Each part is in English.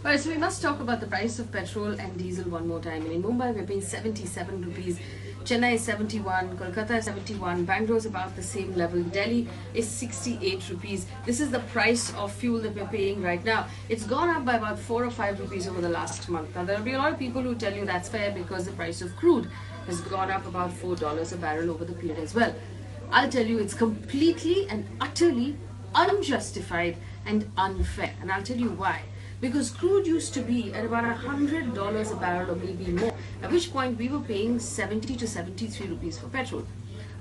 Alright, so we must talk about the price of petrol and diesel one more time. And in Mumbai, we're paying 77 rupees. Chennai is 71, Kolkata is 71, Bangalore is about the same level, Delhi is 68 rupees. This is the price of fuel that we're paying right now. It's gone up by about 4 or 5 rupees over the last month. Now, there will be a lot of people who tell you that's fair because the price of crude has gone up about $4 a barrel over the period as well. I'll tell you, it's completely and utterly unjustified and unfair. And I'll tell you why. Because crude used to be at about $100 a barrel or maybe more, at which point we were paying 70 to 73 rupees for petrol.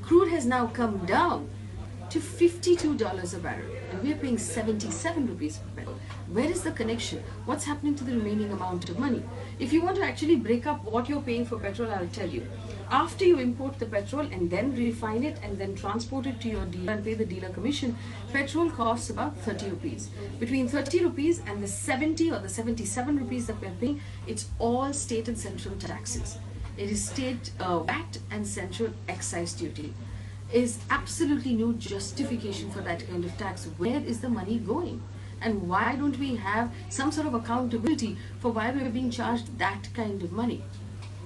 Crude has now come down to $52 a barrel and we are paying 77 rupees per barrel. Where is the connection? What's happening to the remaining amount of money? If you want to actually break up what you're paying for petrol, I'll tell you. After you import the petrol and then refine it and then transport it to your dealer and pay the dealer commission, petrol costs about 30 rupees. Between 30 rupees and the 70 or the 77 rupees that we're paying, it's all state and central taxes. It is state VAT and central excise duty. Is absolutely no justification for that kind of tax. Where is the money going? And why don't we have some sort of accountability for why we're being charged that kind of money?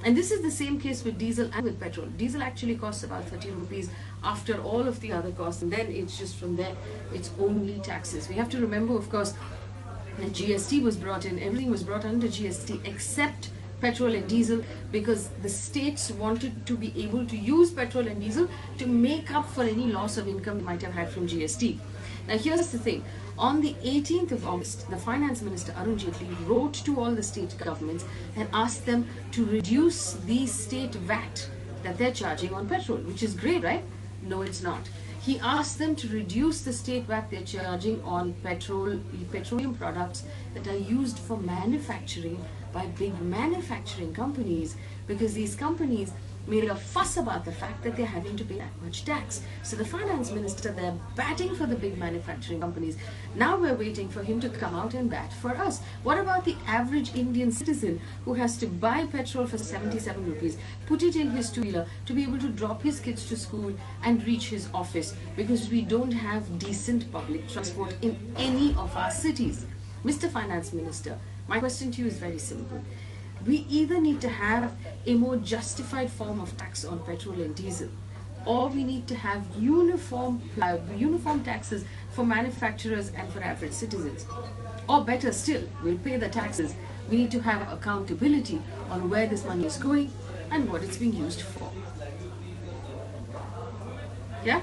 And this is the same case with diesel and with petrol. Diesel actually costs about 30 rupees after all of the other costs, and then it's just from there, it's only taxes. We have to remember, of course, that GST was brought in, everything was brought under GST except petrol and diesel, because the states wanted to be able to use petrol and diesel to make up for any loss of income they might have had from GST. Now here's the thing, on the 18th of August, the Finance Minister Arun wrote to all the state governments and asked them to reduce the state VAT that they're charging on petrol, which is great, right? No, it's not. He asked them to reduce the state VAT they're charging on petroleum products that are used for manufacturing by big manufacturing companies, because these companies made a fuss about the fact that they're having to pay that much tax. So the finance minister, they're batting for the big manufacturing companies. Now we're waiting for him to come out and bat for us. What about the average Indian citizen who has to buy petrol for 77 rupees, put it in his two-wheeler to be able to drop his kids to school and reach his office, because we don't have decent public transport in any of our cities? Mr. Finance Minister, my question to you is very simple. We either need to have a more justified form of tax on petrol and diesel, or we need to have uniform taxes for manufacturers and for average citizens. Or better still, we'll pay the taxes. We need to have accountability on where this money is going and what it's being used for. Yeah?